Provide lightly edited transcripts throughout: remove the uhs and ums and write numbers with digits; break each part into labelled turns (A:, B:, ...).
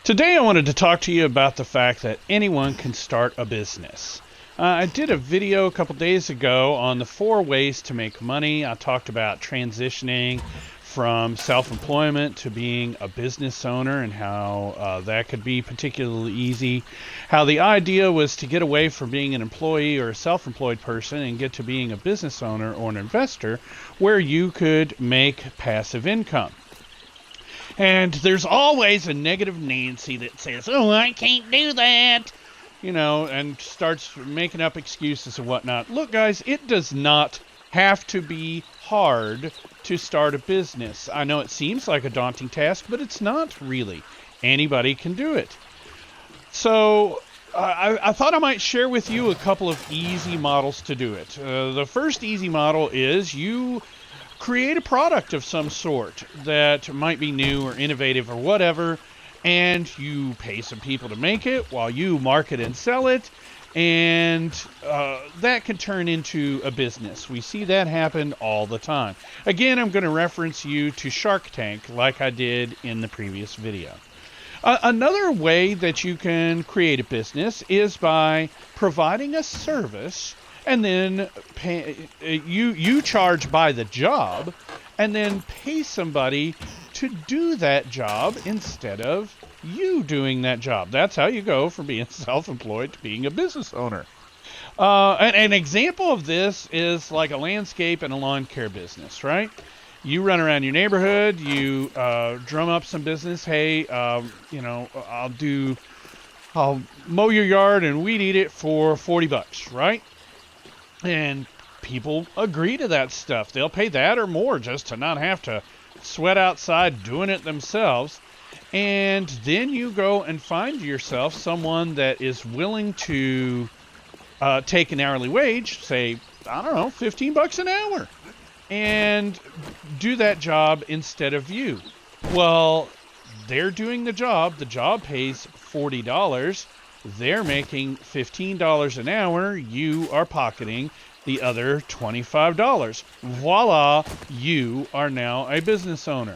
A: Today I wanted to talk to you about the fact that anyone can start a business. I did a video a couple days ago on the 4 ways to make money. I talked about transitioning from self-employment to being a business owner and how that could be particularly easy. How the idea was to get away from being an employee or a self-employed person and get to being a business owner or an investor where you could make passive income. And there's always a negative Nancy that says, "Oh, I can't do that," and starts making up excuses and whatnot. Look, guys, it does not have to be hard to start a business. I know it seems like a daunting task, but it's not really. Anybody can do it. So I thought I might share with you a couple of easy models to do it. The first easy model is you create a product of some sort that might be new or innovative or whatever, and you pay some people to make it while you market and sell it, and that can turn into a business. We see that happen all the time. Again, I'm going to reference you to Shark Tank like I did in the previous video. Another way that you can create a business is by providing a service, and then you charge by the job, and then pay somebody to do that job instead of you doing that job. That's how you go from being self-employed to being a business owner. An example of this is like a landscape and a lawn care business, right? You run around your neighborhood, you drum up some business. Hey, I'll mow your yard and weed eat it for $40, right? And people agree to that stuff. They'll pay that or more just to not have to sweat outside doing it themselves. And then you go and find yourself someone that is willing to take an hourly wage, say, I don't know, $15 an hour, and do that job instead of you. Well, they're doing the job. The job pays $40. They're making $15 an hour. You are pocketing the other $25. Voila, you are now a business owner.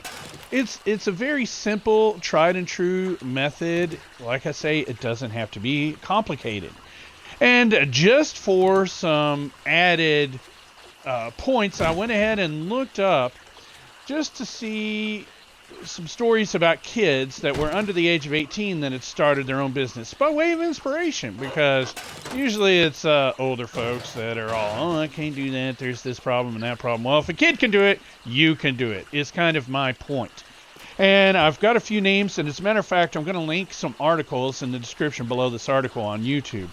A: It's a very simple, tried and true method. Like I say, it doesn't have to be complicated. And just for some added points, I went ahead and looked up just to see some stories about kids that were under the age of 18 that had started their own business by way of inspiration, because usually it's older folks that are all, I can't do that, there's this problem and that problem. Well, if a kid can do it, you can do it, is kind of my point. And I've got a few names, and as a matter of fact, I'm going to link some articles in the description below this article on YouTube.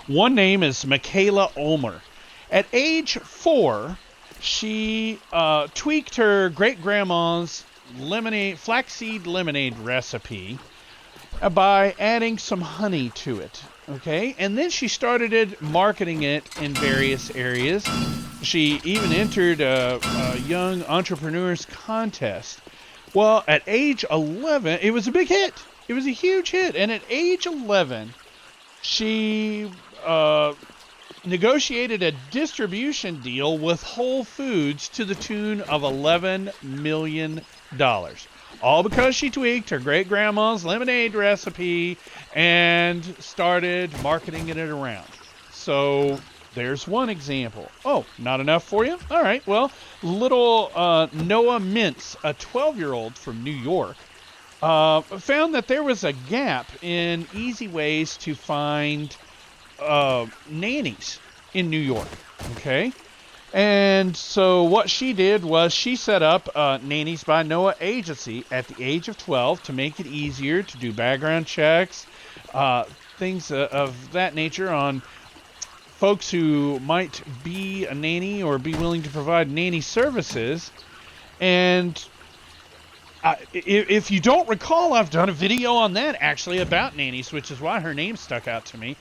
A: One name is Michaela Ulmer. At age 4, she tweaked her great-grandma's flaxseed lemonade recipe by adding some honey to it, okay? And then she started marketing it in various areas. She even entered a young entrepreneurs contest. Well, at age 11, it was a big hit. It was a huge hit. And at age 11, she negotiated a distribution deal with Whole Foods to the tune of $11 million. All because she tweaked her great-grandma's lemonade recipe and started marketing it around. So there's one example. Oh, not enough for you? All right, well, little Noah Mintz, a 12-year-old from New York, found that there was a gap in easy ways to find nannies in New York, okay? And so what she did was she set up Nannies by Noah agency at the age of 12 to make it easier to do background checks, things of that nature on folks who might be a nanny or be willing to provide nanny services. And if you don't recall, I've done a video on that actually about nannies, which is why her name stuck out to me,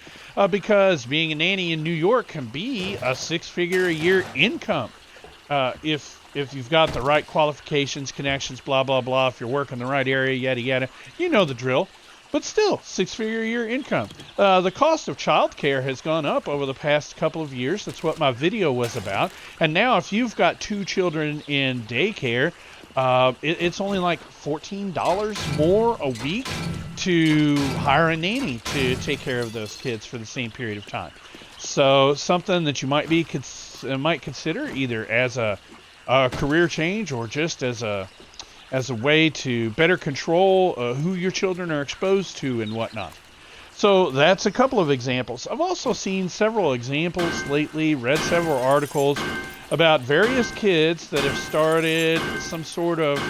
A: because being a nanny in New York can be a 6-figure-a-year income if you've got the right qualifications, connections, blah, blah, blah, if you're working the right area, yada, yada. You know the drill. But still, 6-figure-a-year income. The cost of childcare has gone up over the past couple of years. That's what my video was about. And now if you've got 2 children in daycare, It's only like $14 more a week to hire a nanny to take care of those kids for the same period of time. So something that you might consider either as a career change or just as a way to better control who your children are exposed to and whatnot. So that's a couple of examples. I've also seen several examples lately, read several articles about various kids that have started some sort of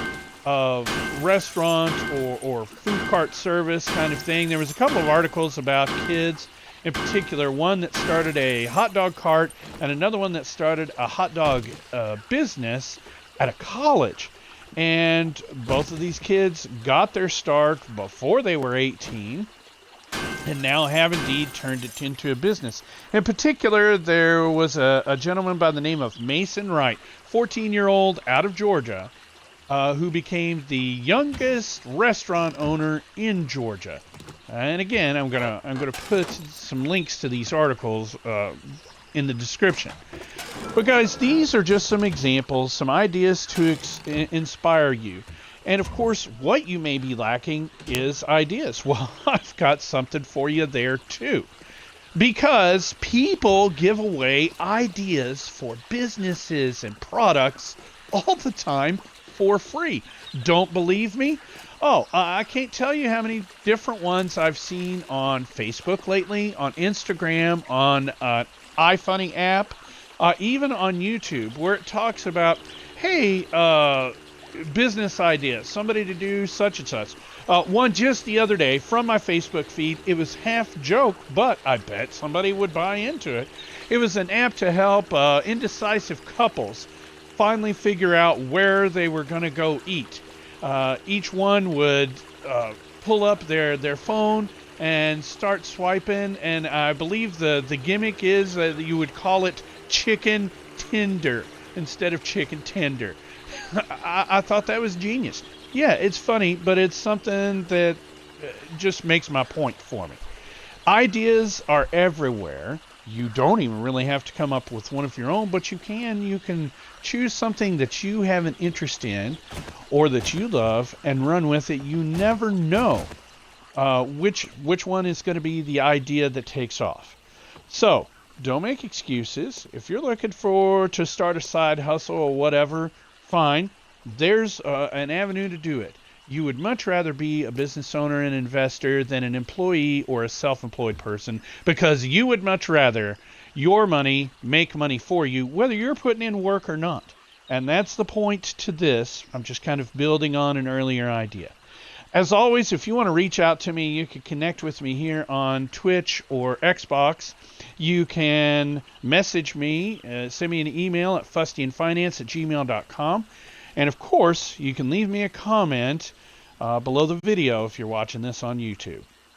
A: restaurant or food cart service kind of thing. There was a couple of articles about kids, in particular, one that started a hot dog cart and another one that started a hot dog business at a college. And both of these kids got their start before they were 18 and now have indeed turned it into a business. In particular, there was a gentleman by the name of Mason Wright, 14-year-old out of Georgia, who became the youngest restaurant owner in Georgia. And again, I'm gonna put some links to these articles in the description. But guys, these are just some examples, some ideas to inspire you. And of course, what you may be lacking is ideas. Well, I've got something for you there too. Because people give away ideas for businesses and products all the time for free. Don't believe me? Oh, I can't tell you how many different ones I've seen on Facebook lately, on Instagram, on iFunny app, even on YouTube, where it talks about, hey, business idea, somebody to do such and such. One just the other day from my Facebook feed. It was half joke, but I bet somebody would buy into it. It was an app to help indecisive couples finally figure out where they were going to go eat. Each one would pull up their phone and start swiping, and I believe the gimmick is that you would call it chicken tender instead of chicken tender. I thought that was genius. Yeah, it's funny, but it's something that just makes my point for me. Ideas are everywhere. You don't even really have to come up with one of your own, but you can choose something that you have an interest in or that you love and run with it. You never know which one is going to be the idea that takes off. So don't make excuses. If you're looking to start a side hustle or whatever, fine. There's an avenue to do it. You would much rather be a business owner and investor than an employee or a self-employed person, because you would much rather your money make money for you, whether you're putting in work or not. And that's the point to this. I'm just kind of building on an earlier idea. As always, if you want to reach out to me, you can connect with me here on Twitch or Xbox. You can message me, send me an email at fustianfinance@gmail.com. And of course, you can leave me a comment below the video if you're watching this on YouTube.